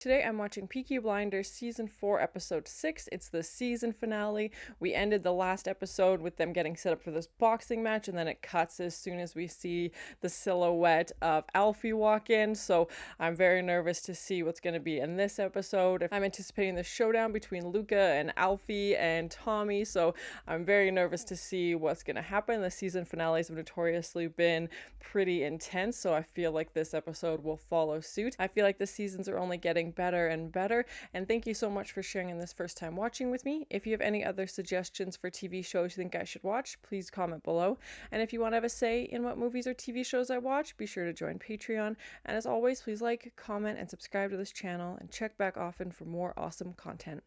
Today I'm watching Peaky Blinders Season 4, Episode 6. It's the season finale. We ended the last episode with them getting set up for this boxing match, and then it cuts as soon as we see the silhouette of Alfie walk in. So I'm very nervous to see what's going to be in this episode. I'm anticipating the showdown between Luca and Alfie and Tommy, so I'm very nervous to see what's going to happen. The season finales have notoriously been pretty intense, so I feel like this episode will follow suit. I feel like the seasons are only getting better and better, and thank you so much for sharing in this first time watching with me. If you have any other suggestions for TV shows you think I should watch, please comment below. And if you want to have a say in what movies or TV shows I watch, be sure to join Patreon. And as always, please like, comment, and subscribe to this channel, and check back often for more awesome content.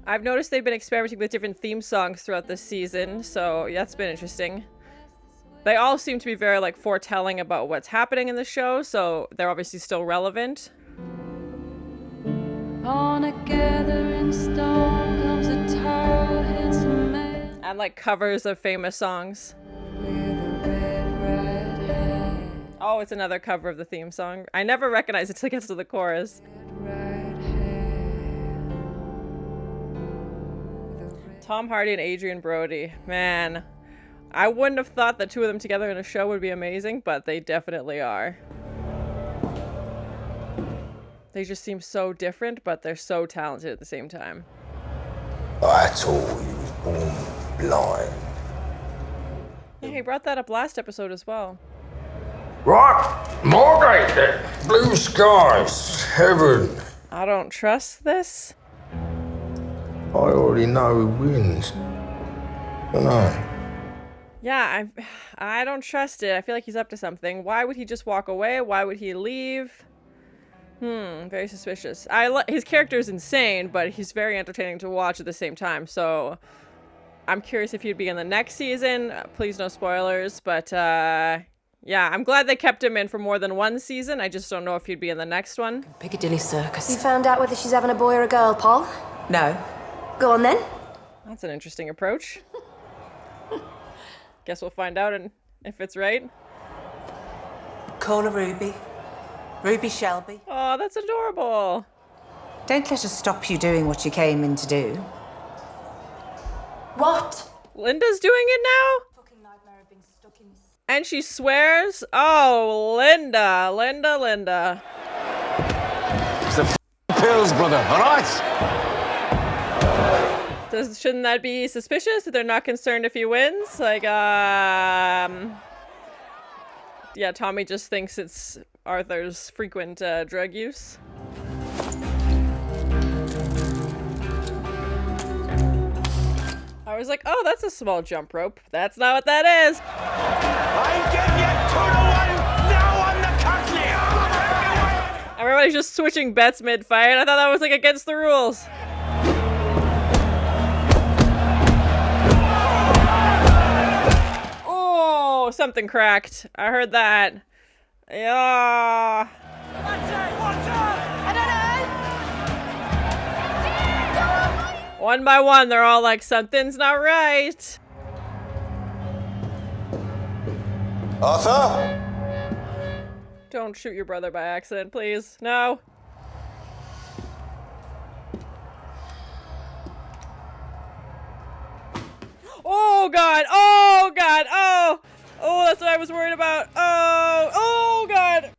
I've noticed they've been experimenting with different theme songs throughout this season, so yeah, that's been interesting. They all seem to be very like foretelling about what's happening in the show, so they're obviously still relevant. On a gathering stone comes a tall, handsome man. And like covers of famous songs. Oh, it's another cover of the theme song. I never recognize it until it gets to the chorus. Tom Hardy and Adrien Brody. Man, I wouldn't have thought the two of them together in a show would be amazing, but they definitely are. They just seem so different, but they're so talented at the same time. I told you he was born blind. Yeah, he brought that up last episode as well. Right, Margate then. Blue skies, heaven. I don't trust this. I already know who wins. Don't know. Yeah, I don't trust it. I feel like he's up to something. Why would he just walk away? Why would he leave? Very suspicious. His character is insane, but he's very entertaining to watch at the same time. So I'm curious if he'd be in the next season. Please no spoilers, but yeah, I'm glad they kept him in for more than one season. I just don't know if he'd be in the next one. Piccadilly Circus. You found out whether she's having a boy or a girl, Paul? No. Go on then. That's an interesting approach. Guess we'll find out if it's right. Call her Ruby. Ruby Shelby. Oh, that's adorable. Don't let her stop you doing what you came in to do. What? Linda's doing it now? Fucking nightmare of being stuck in. And she swears? Oh, Linda. It's the pills, brother, all right? Shouldn't that be suspicious that they're not concerned if he wins? Like, yeah, Tommy just thinks it's Arthur's frequent drug use. I was like, oh, that's a small jump rope. That's not what that is. I give you 2 to 1, now on the cockney! Everybody's just switching bets mid-fight. I thought that was like against the rules. Oh, something cracked. I heard that. Yeah. Watch out! One by one, they're all like, something's not right. Arthur? Don't shoot your brother by accident, please. No. Oh, God. Oh, God. Oh. Oh, that's what I was worried about. Oh. Oh, God.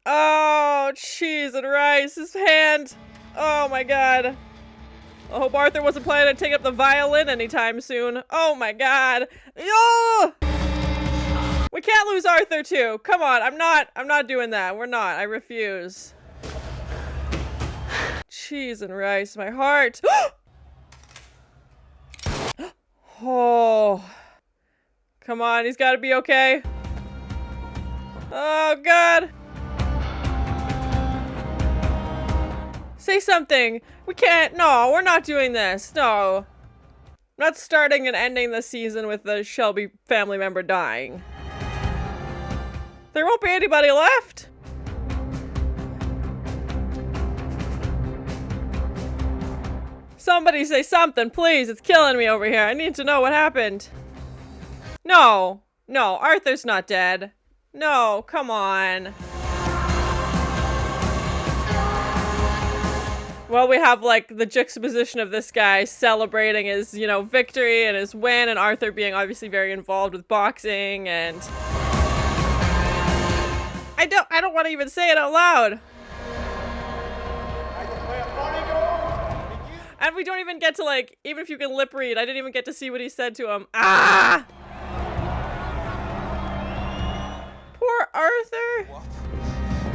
Oh, cheese and rice. His hand. Oh, my God. I hope Arthur wasn't planning to take up the violin anytime soon. Oh, my God. Oh! We can't lose Arthur, too. Come on. I'm not doing that. We're not. I refuse. Cheese and rice. My heart. Oh. Come on. He's got to be okay. Oh, God. Say something. We can't. No, we're not doing this. No. I'm not starting and ending the season with the Shelby family member dying. There won't be anybody left. Somebody say something, please. It's killing me over here. I need to know what happened. No. No, Arthur's not dead. No, come on. Well, we have, like, the juxtaposition of this guy celebrating his, you know, victory and his win, and Arthur being obviously very involved with boxing, and... I don't want to even say it out loud. And we don't even get to, like, even if you can lip read, I didn't even get to see what he said to him. Ah! Poor Arthur.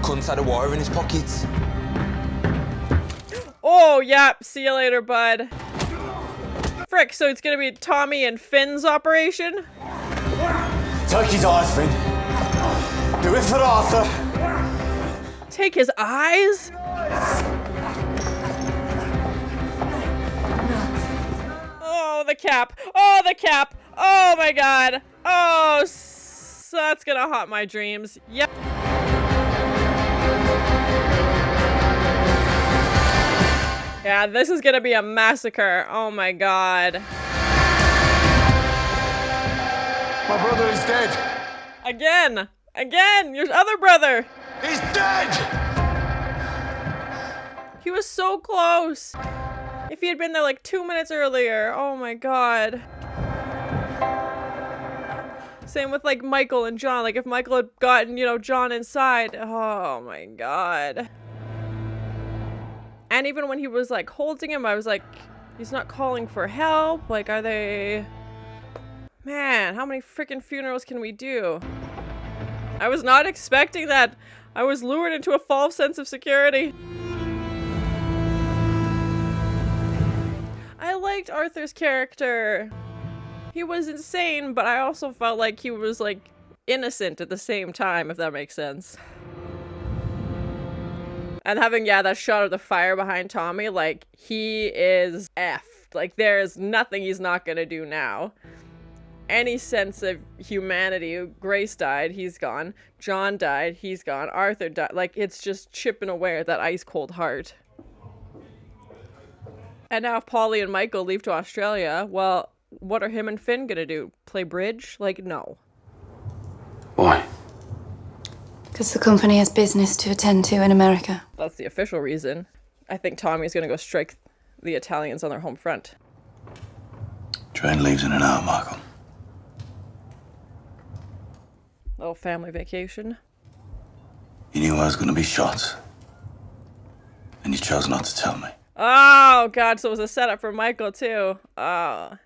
Cunts had a wire in his pockets. Oh, yep. See you later, bud. Frick, so it's gonna be Tommy and Finn's operation? Take his eyes, Finn. Do it for Arthur. Take his eyes? Oh, the cap. Oh, the cap. Oh, my God. Oh, so that's gonna haunt my dreams. Yep. Yeah, this is gonna be a massacre. Oh my God. My brother is dead. Again! Again! Your other brother! He's dead! He was so close! If he had been there like 2 minutes earlier. Oh my God. Same with like Michael and John. Like if Michael had gotten, you know, John inside. Oh my God. And even when he was like holding him, I was like, he's not calling for help. Like, are they... Man, how many freaking funerals can we do? I was not expecting that. I was lured into a false sense of security. I liked Arthur's character. He was insane, but I also felt like he was like innocent at the same time, if that makes sense. And having, yeah, that shot of the fire behind Tommy, like, he is effed. Like, there is nothing he's not gonna do now. Any sense of humanity. Grace died, he's gone. John died, he's gone. Arthur died. Like, it's just chipping away at that ice-cold heart. And now if Polly and Michael leave to Australia, well, what are him and Finn gonna do? Play bridge? Like, no. Why? Because the company has business to attend to in America. That's the official reason. I think Tommy's gonna go strike the Italians on their home front. Train leaves in an hour, Michael. Little family vacation. You knew I was going to be shot. And you chose not to tell me. Oh, God, so it was a setup for Michael, too. Oh.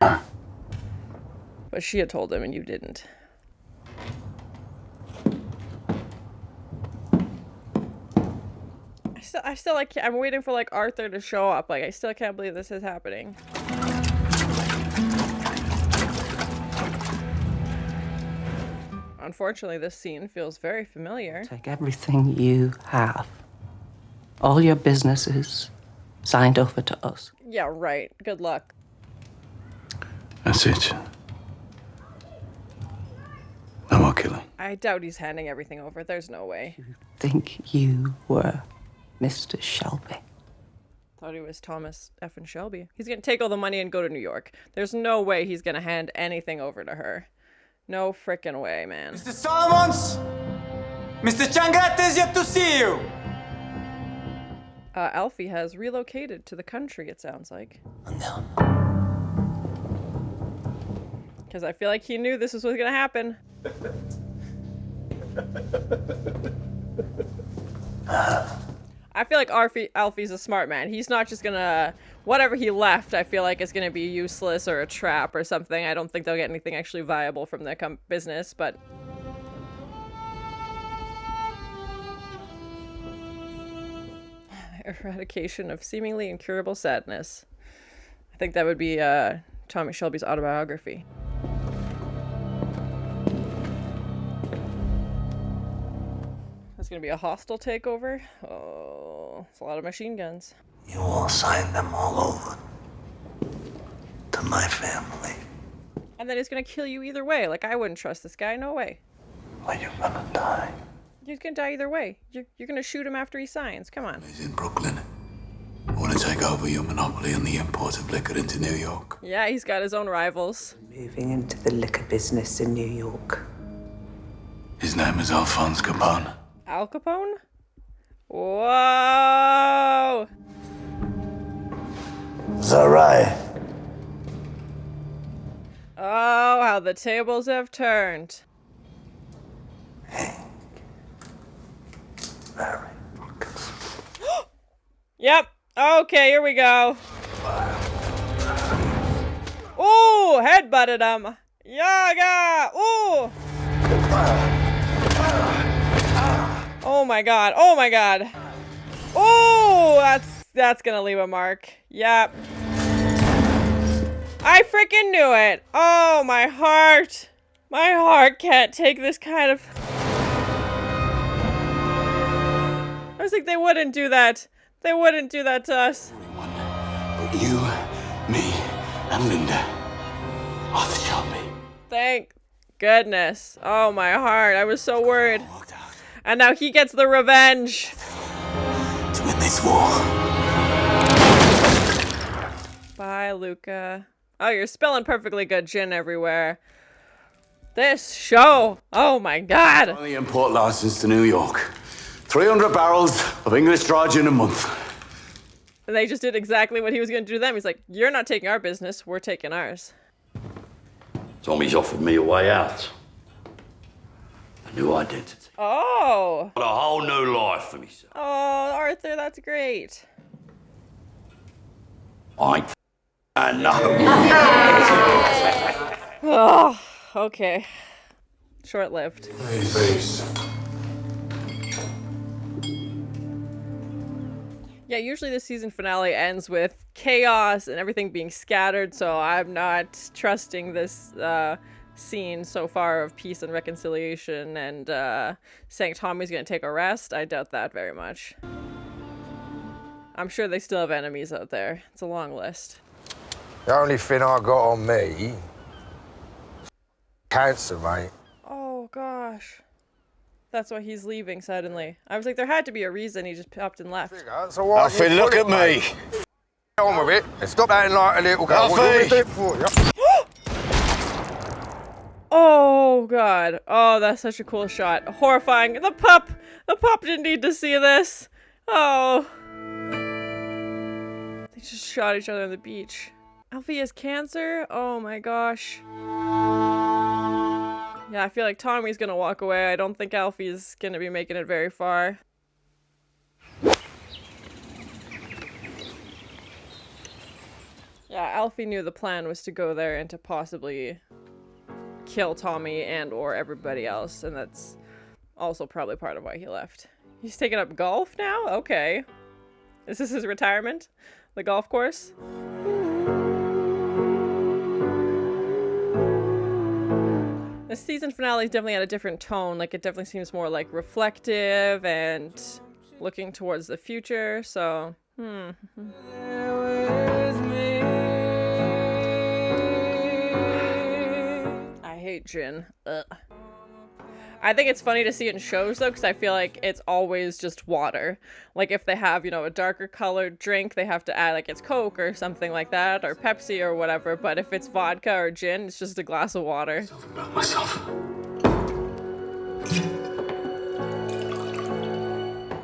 But she had told him and you didn't. I still like, I'm waiting for, like, Arthur to show up. Like, I still can't believe this is happening. Unfortunately, this scene feels very familiar. Take everything you have. All your businesses signed over to us. Yeah, right. Good luck. That's it. No more killing. I doubt he's handing everything over. There's no way. You think you were Mr. Shelby? Thought he was Thomas effing Shelby. He's gonna take all the money and go to New York. There's no way he's gonna hand anything over to her. No frickin' way, man. Mr. Solomons! Mr. Changretta is yet to see you! Alfie has relocated to the country, it sounds like. No. Because I feel like he knew this was gonna happen. I feel like Alfie's a smart man. He's not just gonna... Whatever he left, I feel like is gonna be useless or a trap or something. I don't think they'll get anything actually viable from their business, but... Eradication of seemingly incurable sadness. I think that would be Tommy Shelby's autobiography. There's gonna be a hostile takeover. Oh, it's a lot of machine guns. You will sign them all over to my family. And then he's gonna kill you either way. Like, I wouldn't trust this guy. No way. Or you're gonna die. He's gonna die either way. You're gonna shoot him after he signs. Come on. He's in Brooklyn. Or to take over your monopoly on the import of liquor into New York. Yeah, he's got his own rivals. Moving into the liquor business in New York. His name is Alphonse Capone. Al Capone? Whoa! Is that right? Oh, how the tables have turned. Very. Yep. Okay, here we go. Ooh, headbutted him. Yaga! Ooh! Oh my god. Oh my god. Ooh, that's gonna leave a mark. Yep. I freaking knew it. Oh, my heart. My heart can't take this kind of... I was like, they wouldn't do that. They wouldn't do that to us. But you, me, and Linda are the Shelby. Thank goodness. Oh, my heart. I was so worried. And now he gets the revenge. To win this war. Bye, Luca. Oh, you're spilling perfectly good gin everywhere. This show. Oh, my God. On the import license to New York. 300 barrels of English dry gin a month. And they just did exactly what he was going to do to them. He's like, you're not taking our business. We're taking ours. Tommy's offered me a way out. A new identity. Oh. Got a whole new life for myself. Oh, Arthur, that's great. I ain't and no. Oh, okay. Short-lived. Hey, face. Yeah, usually the season finale ends with chaos and everything being scattered, so I'm not trusting this scene so far of peace and reconciliation and saying Tommy's gonna take a rest. I doubt that very much. I'm sure they still have enemies out there. It's a long list. The only thing I got on me... cancer, mate. Oh, gosh. That's why he's leaving suddenly. I was like, there had to be a reason he just popped and left. So Alfie, look at me. On with it and stop acting like a little girl. Alfie! Oh, God. Oh, that's such a cool shot. Horrifying. The pup! The pup didn't need to see this. Oh. They just shot each other on the beach. Alfie has cancer? Oh my gosh. Yeah, I feel like Tommy's gonna walk away. I don't think Alfie's gonna be making it very far. Yeah, Alfie knew the plan was to go there and to possibly kill Tommy and or everybody else, and that's also probably part of why he left. He's taking up golf now? Okay. Is this his retirement? The golf course? The season finale definitely had a different tone. Like, it definitely seems more like reflective and looking towards the future, so I hate gin. Ugh. I think it's funny to see it in shows though, because I feel like it's always just water. Like if they have, you know, a darker colored drink, they have to add like it's Coke or something like that, or Pepsi or whatever. But if it's vodka or gin, it's just a glass of water.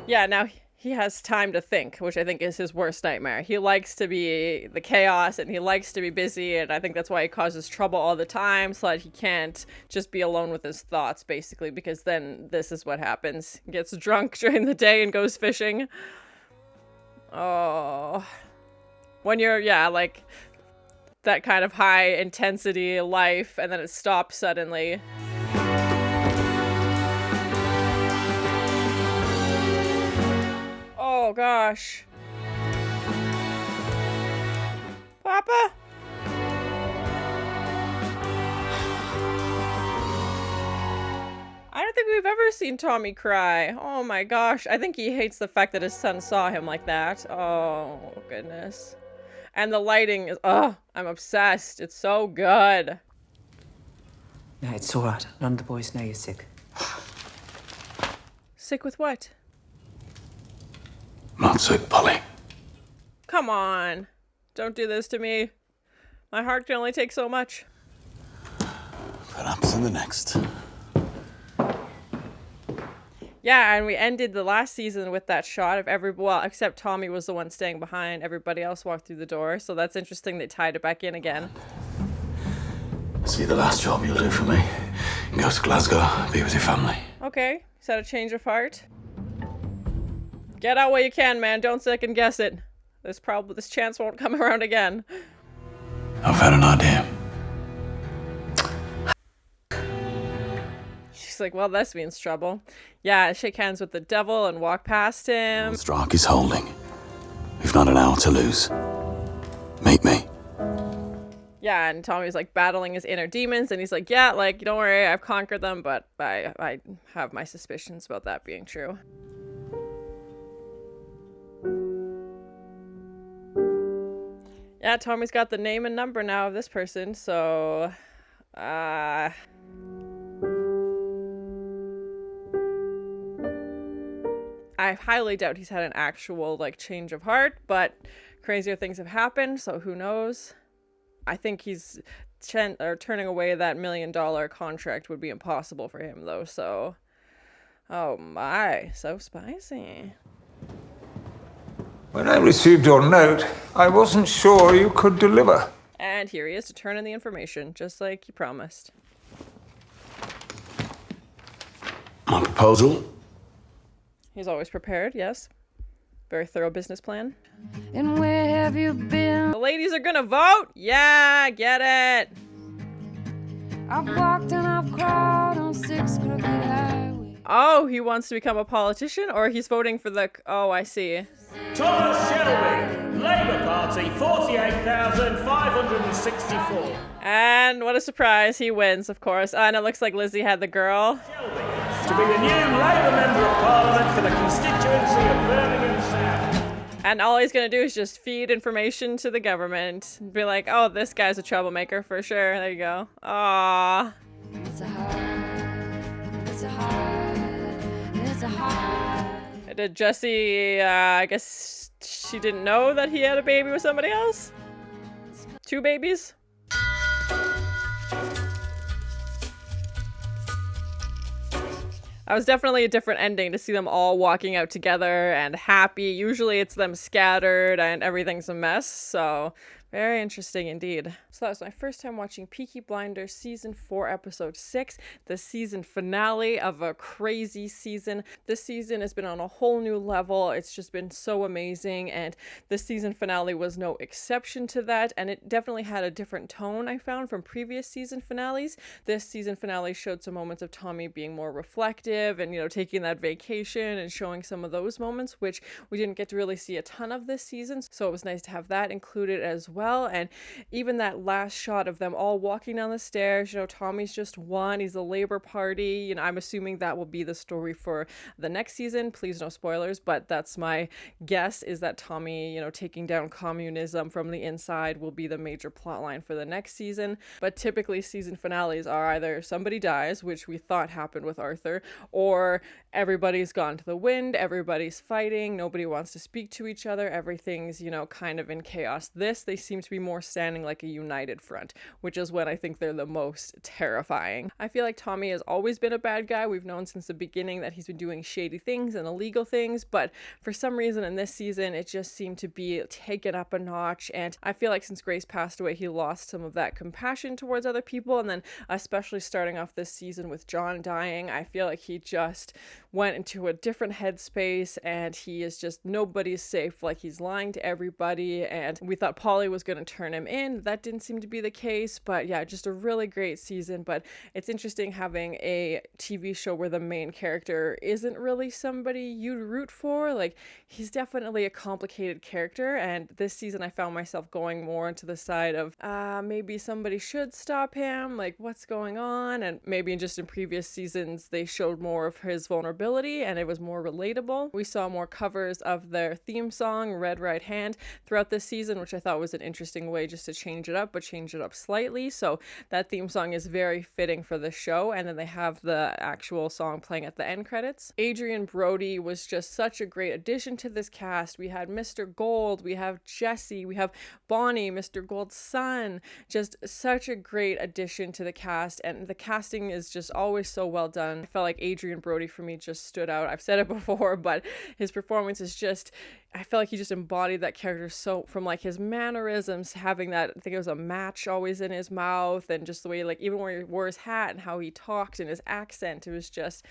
Yeah, now he has time to think, which I think is his worst nightmare. He likes to be the chaos and he likes to be busy, and I think that's why he causes trouble all the time, so that he can't just be alone with his thoughts, basically, because then this is what happens. He gets drunk during the day and goes fishing. Oh. When you're, yeah, like, that kind of high intensity life, and then it stops suddenly. Oh gosh. Papa? I don't think we've ever seen Tommy cry. Oh my gosh. I think he hates the fact that his son saw him like that. Oh goodness. And the lighting is, oh, I'm obsessed. It's so good. No, it's all right. None of the boys know you're sick. Sick with what? Not sick, Polly. Come on. Don't do this to me. My heart can only take so much. Perhaps in the next. Yeah, and we ended the last season with that shot of except Tommy was the one staying behind. Everybody else walked through the door. So that's interesting. They tied it back in again. See the last job you'll do for me. Go to Glasgow, be with your family. Okay, is that a change of heart? Get out while you can, man. Don't second guess it. This chance won't come around again. I've had an idea. She's like, well, this means trouble. Yeah, shake hands with the devil and walk past him. Strike is holding. We've not an hour to lose. Meet me. Yeah, and Tommy's like battling his inner demons, and he's like, yeah, like, don't worry, I've conquered them, but I have my suspicions about that being true. Yeah, Tommy's got the name and number now of this person, so I highly doubt he's had an actual like change of heart, but crazier things have happened, so who knows. I think he's turning away that $1 million contract would be impossible for him though, so oh my, so spicy. When I received your note, I wasn't sure you could deliver. And here he is to turn in the information, just like he promised. My proposal? He's always prepared, yes. Very thorough business plan. And where have you been? The ladies are gonna vote? Yeah, get it. I've walked and I've crawled on 6 crooked highways. Oh, he wants to become a politician, or he's voting for the... Oh, I see. Thomas Shelby, Labour Party, 48,564. And what a surprise, he wins, of course. And it looks like Lizzie had the girl. Shelby, to be the new Labour Member of Parliament for the constituency of Birmingham South. And all he's gonna do is just feed information to the government. Be like, oh, this guy's a troublemaker for sure. There you go. Aww. It's a heart. It's a heart. It's a heart. Did Jessie, I guess she didn't know that he had a baby with somebody else? 2 babies? That was definitely a different ending to see them all walking out together and happy. Usually it's them scattered and everything's a mess, so very interesting indeed. So that was my first time watching Peaky Blinders Season 4, Episode 6, the season finale of a crazy season. This season has been on a whole new level. It's just been so amazing, and the season finale was no exception to that, and it definitely had a different tone, I found, from previous season finales. This season finale showed some moments of Tommy being more reflective and, you know, taking that vacation and showing some of those moments, which we didn't get to really see a ton of this season, so it was nice to have that included as well. And even that last shot of them all walking down the stairs, you know, Tommy's just won, he's the Labour Party, you know, I'm assuming that will be the story for the next season. Please no spoilers, but that's my guess, is that Tommy, you know, taking down communism from the inside will be the major plotline for the next season. But typically season finales are either somebody dies, which we thought happened with Arthur, or everybody's gone to the wind, everybody's fighting, nobody wants to speak to each other, everything's, you know, kind of in chaos. They seem to be more standing like a united front, which is when I think they're the most terrifying. I feel like Tommy has always been a bad guy. We've known since the beginning that he's been doing shady things and illegal things, but for some reason in this season it just seemed to be taken up a notch, and I feel like since Grace passed away he lost some of that compassion towards other people, and then especially starting off this season with John dying, I feel like he just went into a different headspace, and he is just, nobody's safe, like he's lying to everybody, and we thought Polly was going to turn him in. That didn't seem to be the case, but yeah, just a really great season. But it's interesting having a TV show where the main character isn't really somebody you'd root for. Like, he's definitely a complicated character, and this season I found myself going more into the side of maybe somebody should stop him, like what's going on, and maybe just in previous seasons they showed more of his vulnerability and it was more relatable. We saw more covers of their theme song, Red Right Hand, throughout this season, which I thought was an interesting way just to change it up up, but change it up slightly. So that theme song is very fitting for the show. And then they have the actual song playing at the end credits. Adrien Brody was just such a great addition to this cast. We had Mr. Gold, we have Jesse, we have Bonnie, Mr. Gold's son. Just such a great addition to the cast, and the casting is just always so well done. I felt like Adrien Brody for me just stood out. I've said it before, but his performance is just, I felt like he just embodied that character so, from like his mannerisms, having that, I think it was a match always in his mouth, and just the way, like, even where he wore his hat and how he talked and his accent, it was just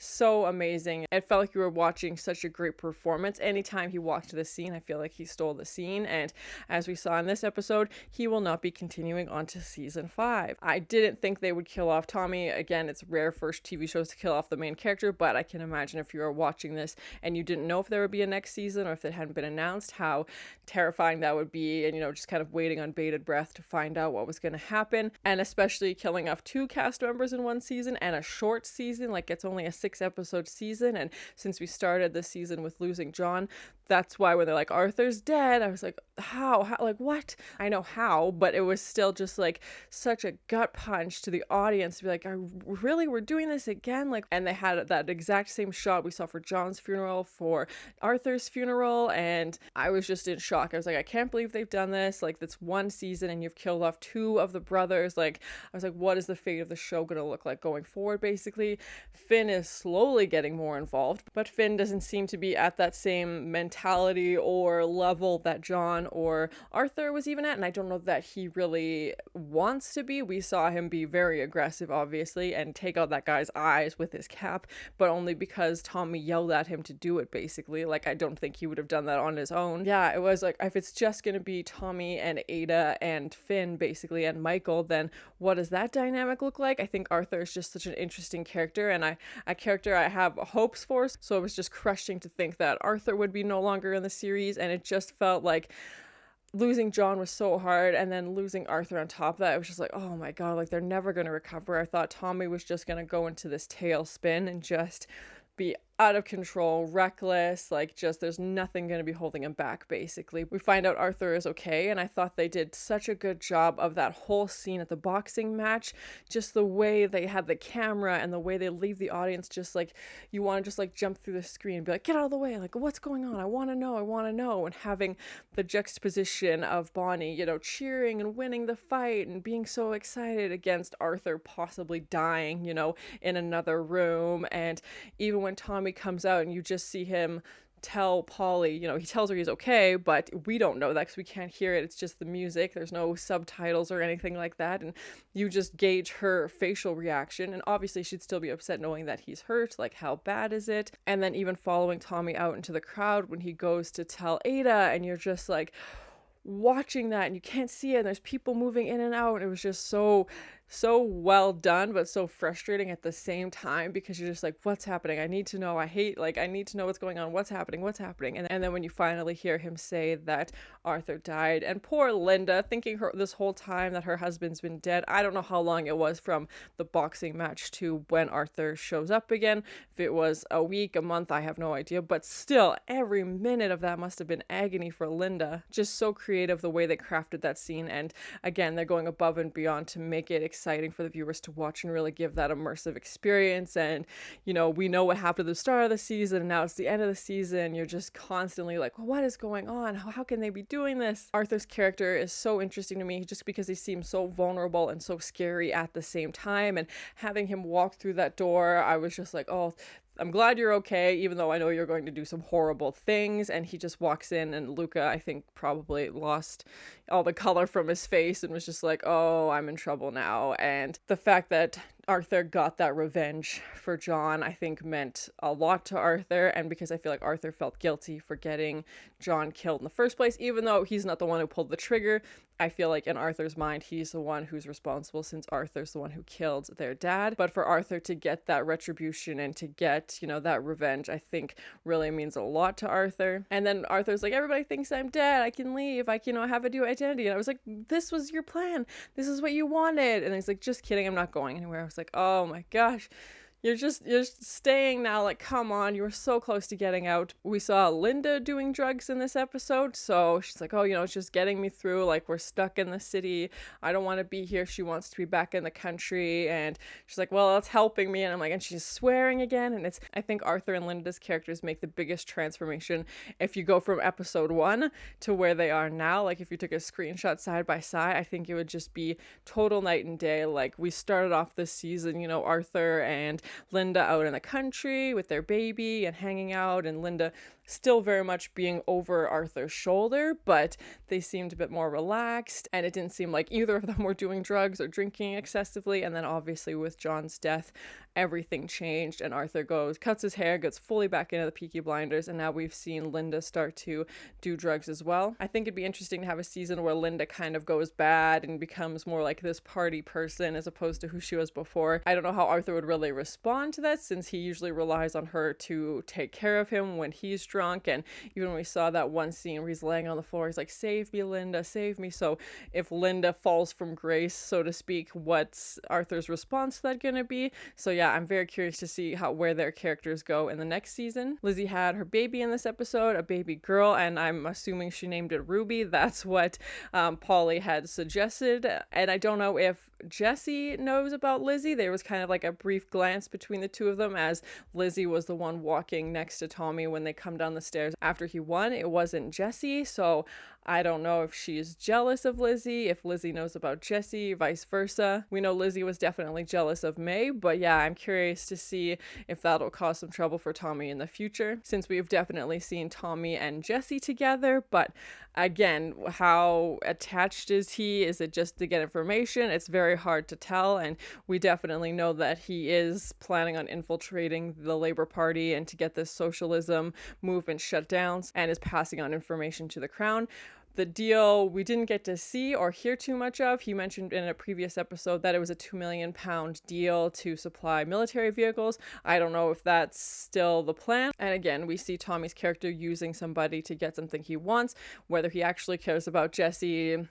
so amazing. It felt like you were watching such a great performance. Anytime he walked to the scene, I feel like he stole the scene, and as we saw in this episode, he will not be continuing on to season 5. I didn't think they would kill off Tommy. Again, it's rare for TV shows to kill off the main character, but I can imagine if you were watching this and you didn't know if there would be a next season or if it hadn't been announced, how terrifying that would be, and just kind of waiting on bated breath to find out what was going to happen. And especially killing off 2 cast members in one season, and a short season, like it's only a 6-episode season, and since we started the season with losing John, that's why when they're like, Arthur's dead, I was like, how, like, what? I know how, but it was still just like such a gut punch to the audience to be like, really, we're doing this again? Like, and they had that exact same shot we saw for John's funeral, for Arthur's funeral, and I was just in shock. I was like, I can't believe they've done this. Like, that's one season and you've killed off 2 of the brothers. Like, I was like, what is the fate of the show gonna look like going forward, basically? Finn is slowly getting more involved, but Finn doesn't seem to be at that same mentality or level that John or Arthur was even at, and I don't know that he really wants to be. We saw him be very aggressive, obviously, and take out that guy's eyes with his cap, but only because Tommy yelled at him to do it, basically. Like, I don't think he would have done that on his own. Yeah, it was like, if it's just gonna be Tommy and Ada and Finn, basically, and Michael, then what does that dynamic look like? I think Arthur is just such an interesting character, and a character I have hopes for, so it was just crushing to think that Arthur would be no longer in the series, and it just felt like losing John was so hard, and then losing Arthur on top of that, it was just like, oh my god, like, they're never going to recover. I thought Tommy was just going to go into this tailspin and just be out of control, reckless, like, just there's nothing going to be holding him back, basically. We find out Arthur is okay, and I thought they did such a good job of that whole scene at the boxing match, just the way they had the camera and the way they leave the audience, just like, you want to just like jump through the screen and be like, get out of the way, like, what's going on? I want to know, and having the juxtaposition of Bonnie, cheering and winning the fight and being so excited against Arthur possibly dying, in another room. And even when Tommy comes out and you just see him tell Polly, he tells her he's okay, but we don't know that because we can't hear it. It's just the music. There's no subtitles or anything like that. And you just gauge her facial reaction. And obviously she'd still be upset knowing that he's hurt. Like, how bad is it? And then even following Tommy out into the crowd when he goes to tell Ada, and you're just like watching that and you can't see it. And there's people moving in and out. It was just so well done, but so frustrating at the same time, because you're just like, what's happening? I need to know. I need to know what's going on. What's happening? And then when you finally hear him say that Arthur died, and poor Linda, thinking this whole time that her husband's been dead. I don't know how long it was from the boxing match to when Arthur shows up again. If it was a week, a month, I have no idea, but still, every minute of that must have been agony for Linda. Just so creative the way they crafted that scene, and again, they're going above and beyond to make it exciting for the viewers to watch and really give that immersive experience. And we know what happened at the start of the season, and now it's the end of the season. You're just constantly like, well, what is going on? How can they be doing this? Arthur's character is so interesting to me just because he seems so vulnerable and so scary at the same time, and having him walk through that door, I was just like, oh, I'm glad you're okay, even though I know you're going to do some horrible things. And he just walks in, and Luca, I think, probably lost all the color from his face and was just like, oh, I'm in trouble now. And the fact that Arthur got that revenge for John, I think, meant a lot to Arthur, and because I feel like Arthur felt guilty for getting John killed in the first place, even though he's not the one who pulled the trigger. I feel like in Arthur's mind, he's the one who's responsible, since Arthur's the one who killed their dad. But for Arthur to get that retribution and to get, that revenge, I think really means a lot to Arthur. And then Arthur's like, everybody thinks I'm dead, I can leave, I have a new identity. And I was like, this was your plan, this is what you wanted. And he's like, just kidding, I'm not going anywhere. I was like, oh my gosh, You're staying now, like, come on, you were so close to getting out. We saw Linda doing drugs in this episode, so she's like, oh, it's just getting me through, like, we're stuck in the city, I don't want to be here. She wants to be back in the country, and she's like, well, it's helping me, and I'm like, and she's swearing again, and I think Arthur and Linda's characters make the biggest transformation if you go from episode 1 to where they are now. Like, if you took a screenshot side by side, I think it would just be total night and day. Like, we started off this season, Arthur and Linda out in the country with their baby and hanging out, and Linda still very much being over Arthur's shoulder, but they seemed a bit more relaxed, and it didn't seem like either of them were doing drugs or drinking excessively. And then obviously with John's death, everything changed, and Arthur cuts his hair, gets fully back into the Peaky Blinders, and now we've seen Linda start to do drugs as well. I think it'd be interesting to have a season where Linda kind of goes bad and becomes more like this party person as opposed to who she was before. I don't know how Arthur would really respond to that, since he usually relies on her to take care of him when he's drunk. And even when we saw that one scene where he's laying on the floor, he's like, save me, Linda, save me. So if Linda falls from grace, so to speak, what's Arthur's response to that gonna be? So yeah, I'm very curious to see where their characters go in the next season. Lizzie had her baby in this episode, a baby girl, and I'm assuming she named it Ruby. That's what Polly had suggested, and I don't know if Jesse knows about Lizzie. There was kind of like a brief glance between the two of them as Lizzie was the one walking next to Tommy when they come down the stairs after he won. It wasn't Jesse, so I don't know if she's jealous of Lizzie, if Lizzie knows about Jesse, vice versa. We know Lizzie was definitely jealous of May, but yeah, I'm curious to see if that'll cause some trouble for Tommy in the future, since we've definitely seen Tommy and Jesse together. But again, how attached is he? Is it just to get information? It's very hard to tell, and we definitely know that he is planning on infiltrating the Labour Party and to get this socialism movement shut down, and is passing on information to the Crown. The deal we didn't get to see or hear too much of. He mentioned in a previous episode that it was a £2 million deal to supply military vehicles. I don't know if that's still the plan. And again, we see Tommy's character using somebody to get something he wants. Whether he actually cares about Jesse,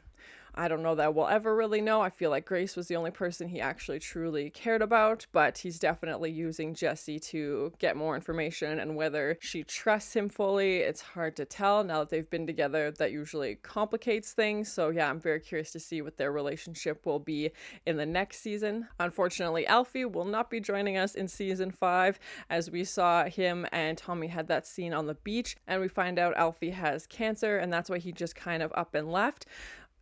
I don't know that we'll ever really know. I feel like Grace was the only person he actually truly cared about, but he's definitely using Jesse to get more information, and whether she trusts him fully, it's hard to tell. Now that they've been together, that usually complicates things. So yeah, I'm very curious to see what their relationship will be in the next season. Unfortunately, Alfie will not be joining us in season 5, as we saw him and Tommy had that scene on the beach, and we find out Alfie has cancer, and that's why he just kind of up and left.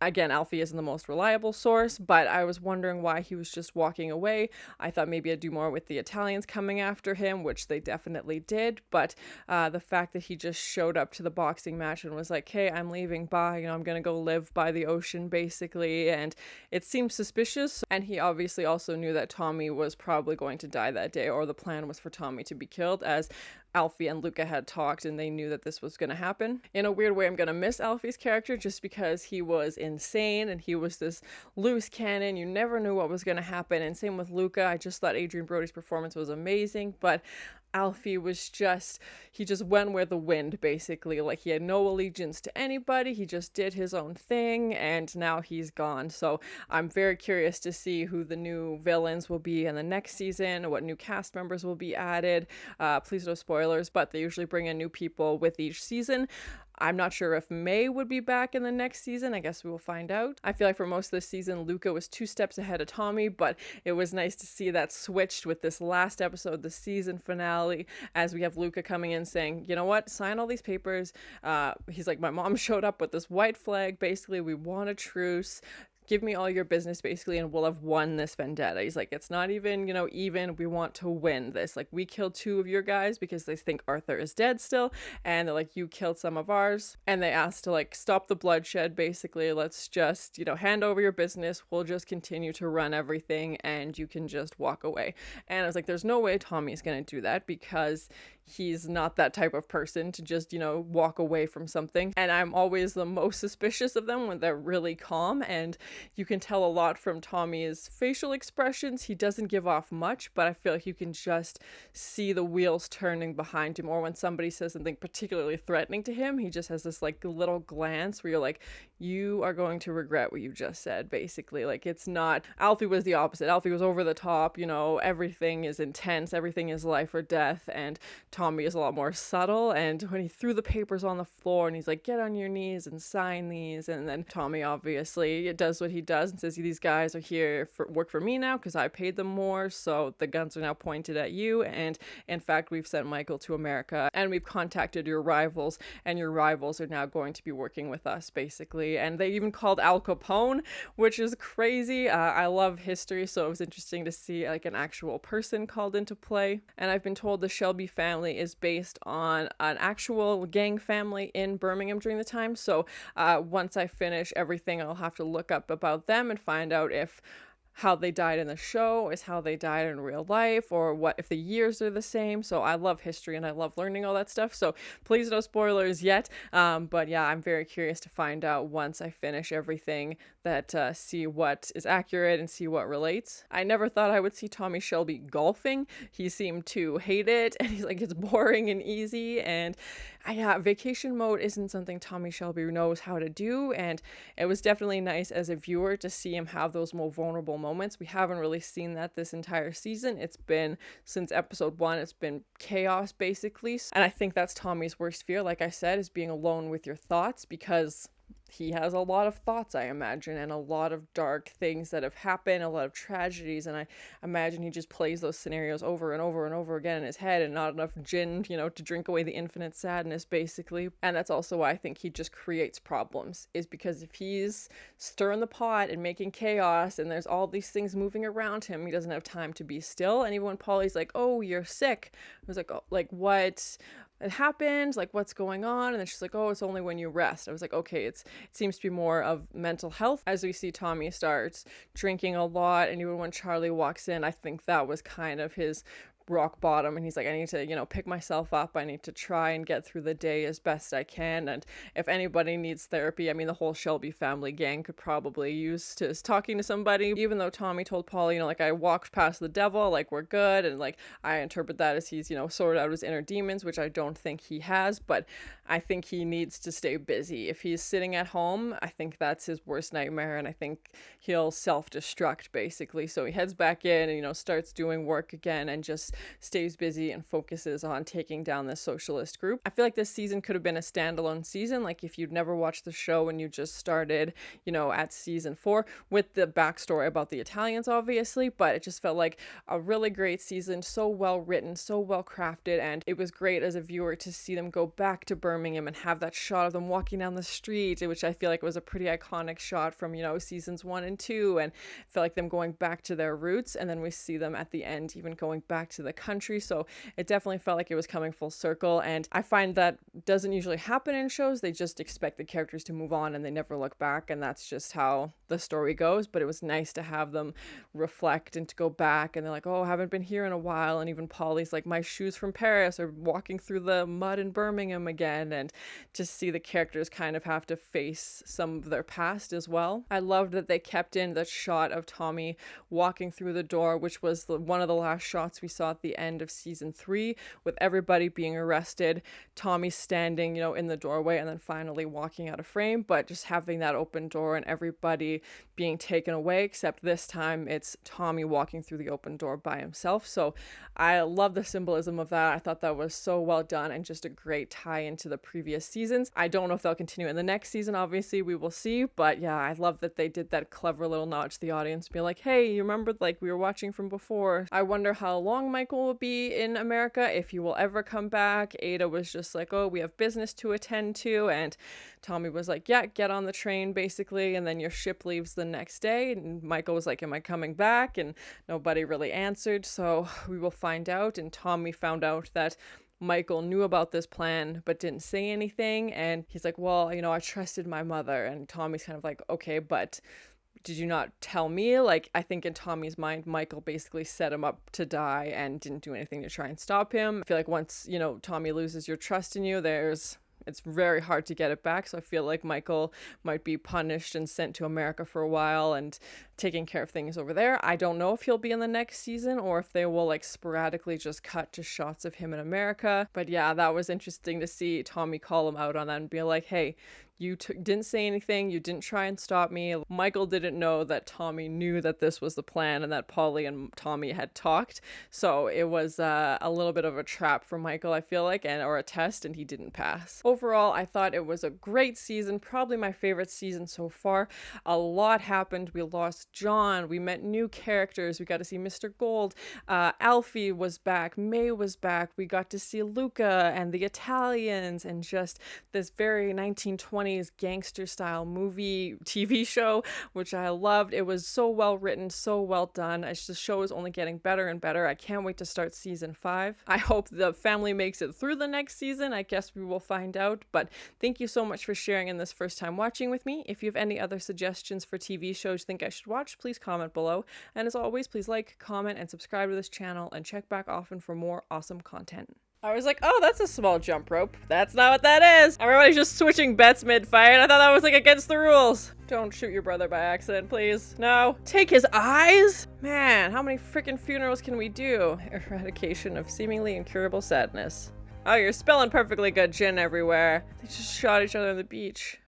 Again, Alfie isn't the most reliable source, but I was wondering why he was just walking away. I thought maybe I'd do more with the Italians coming after him, which they definitely did, but the fact that he just showed up to the boxing match and was like, hey, I'm leaving, bye, I'm gonna go live by the ocean, basically, and it seemed suspicious. And he obviously also knew that Tommy was probably going to die that day, or the plan was for Tommy to be killed, as Alfie and Luca had talked, and they knew that this was going to happen. In a weird way, I'm going to miss Alfie's character just because he was insane and he was this loose cannon. You never knew what was going to happen. And same with Luca. I just thought Adrien Brody's performance was amazing, but Alfie was he just went where the wind, basically. Like, he had no allegiance to anybody. He just did his own thing, and now he's gone. So I'm very curious to see who the new villains will be in the next season, what new cast members will be added. Please no spoilers, but they usually bring in new people with each season. I'm not sure if May would be back in the next season. I guess we will find out. I feel like for most of the season, Luca was 2 steps ahead of Tommy, but it was nice to see that switched with this last episode, the season finale, as we have Luca coming in saying, you know what, sign all these papers. He's like, my mom showed up with this white flag. Basically, we want a truce. Give me all your business, basically, and we'll have won this vendetta. He's like, it's not even, even. We want to win this. Like, we killed 2 of your guys because they think Arthur is dead still, and they're like, you killed some of ours. And they asked to, stop the bloodshed, basically. Let's just, hand over your business. We'll just continue to run everything, and you can just walk away. And I was like, there's no way Tommy's gonna do that, because he's not that type of person to just, walk away from something. And I'm always the most suspicious of them when they're really calm, and you can tell a lot from Tommy's facial expressions. He doesn't give off much, but I feel like you can just see the wheels turning behind him, or when somebody says something particularly threatening to him, he just has this little glance where you're like, you are going to regret what you just said, basically. Like, it's not, Alfie was the opposite. Alfie was over the top, you know, everything is intense, everything is life or death, and Tommy is a lot more subtle. And when he threw the papers on the floor and he's like, get on your knees and sign these, and then Tommy obviously does what he does and says, these guys are here for work for me now because I paid them more, so the guns are now pointed at you, and in fact we've sent Michael to America and we've contacted your rivals, and your rivals are now going to be working with us, basically. And they even called Al Capone, which is crazy. I love history, so it was interesting to see like an actual person called into play. And I've been told the Shelby family is based on an actual gang family in Birmingham during the time, so once I finish everything, I'll have to look up about them and find out if how they died in the show is how they died in real life, or what if the years are the same. So I love history and I love learning all that stuff, so please no spoilers yet, but yeah, I'm very curious to find out once I finish everything, that see what is accurate and see what relates. I never thought I would see Tommy Shelby golfing. He seemed to hate it, and he's like, it's boring and easy, and vacation mode isn't something Tommy Shelby knows how to do, and it was definitely nice as a viewer to see him have those more vulnerable moments. We haven't really seen that this entire season. It's been, since episode 1, it's been chaos basically, and I think that's Tommy's worst fear, like I said, is being alone with your thoughts, because he has a lot of thoughts, I imagine, and a lot of dark things that have happened, a lot of tragedies, and I imagine he just plays those scenarios over and over and over again in his head, and not enough gin, you know, to drink away the infinite sadness, basically. And that's also why I think he just creates problems, is because if he's stirring the pot and making chaos, and there's all these things moving around him, he doesn't have time to be still. And even when Polly's like, oh, you're sick, I was like, oh, like, what? It happened, like, what's going on? And then she's like, oh, it's only when you rest. I was like, okay, it seems to be more of mental health, as we see Tommy starts drinking a lot. And even when Charlie walks in, I think that was kind of his rock bottom, and he's like, I need to, you know, pick myself up, I need to try and get through the day as best I can. And if anybody needs therapy, I mean, the whole Shelby family gang could probably use to talking to somebody. Even though Tommy told Polly, you know, like, I walked past the devil, like, we're good, and like, I interpret that as he's, you know, sorted out his inner demons, which I don't think he has, but I think he needs to stay busy. If he's sitting at home, I think that's his worst nightmare, and I think he'll self-destruct, basically. So he heads back in and, you know, starts doing work again and just stays busy and focuses on taking down this socialist group. I feel like this season could have been a standalone season, like if you'd never watched the show and you just started, you know, at season 4, with the backstory about the Italians, obviously, but it just felt like a really great season, so well written, so well crafted, and it was great as a viewer to see them go back to Birmingham and have that shot of them walking down the street, which I feel like was a pretty iconic shot from, you know, seasons 1 and 2, and I feel like them going back to their roots, and then we see them at the end even going back to the country, so it definitely felt like it was coming full circle. And I find that doesn't usually happen in shows. They just expect the characters to move on and they never look back, and that's just how the story goes. But it was nice to have them reflect and to go back, and they're like, oh, I haven't been here in a while, and even Polly's like, my shoes from Paris are walking through the mud in Birmingham again, and just see the characters kind of have to face some of their past as well. I loved that they kept in the shot of Tommy walking through the door, which was one of the last shots we saw at the end of season 3, with everybody being arrested, Tommy standing, you know, in the doorway, and then finally walking out of frame, but just having that open door and everybody being taken away, except this time it's Tommy walking through the open door by himself. So I love the symbolism of that. I thought that was so well done and just a great tie into the previous seasons. I don't know if they'll continue in the next season, obviously we will see, but yeah, I love that they did that clever little nod to the audience, be like, hey, you remember, like, we were watching from before. I wonder how long Michael will be in America, if he will ever come back. Ada was just like, oh, we have business to attend to, and Tommy was like, yeah, get on the train, basically, and then your ship leaves the next day. And Michael was like, am I coming back? And nobody really answered, so we will find out. And Tommy found out that Michael knew about this plan but didn't say anything, and he's like, well, you know, I trusted my mother. And Tommy's kind of like, okay, but did you not tell me? Like, I think in Tommy's mind, Michael basically set him up to die and didn't do anything to try and stop him. I feel like once, you know, Tommy loses your trust in you, it's very hard to get it back. So I feel like Michael might be punished and sent to America for a while, and taking care of things over there. I don't know if he'll be in the next season or if they will like sporadically just cut to shots of him in America. But yeah, that was interesting to see Tommy call him out on that and be like, hey, you didn't say anything. You didn't try and stop me. Michael didn't know that Tommy knew that this was the plan and that Polly and Tommy had talked. So it was a little bit of a trap for Michael, I feel like, or a test, and he didn't pass. Overall, I thought it was a great season, probably my favorite season so far. A lot happened. We lost John. We met new characters. We got to see Mr. Gold. Alfie was back. May was back. We got to see Luca and the Italians and just this very 1920s gangster style movie TV show, which I loved. It was so well written, so well done. The show is only getting better and better. I can't wait to start season 5. I hope the family makes it through the next season. I guess we will find out, but thank you so much for sharing in this first time watching with me. If you have any other suggestions for TV shows you think I should watch, please comment below. And as always, please like, comment, and subscribe to this channel and check back often for more awesome content. I was like, oh, that's a small jump rope. That's not what that is. Everybody's just switching bets mid-fight. I thought that was like against the rules. Don't shoot your brother by accident, please. No. Take his eyes? Man, how many freaking funerals can we do? Eradication of seemingly incurable sadness. Oh, you're spilling perfectly good gin everywhere. They just shot each other on the beach.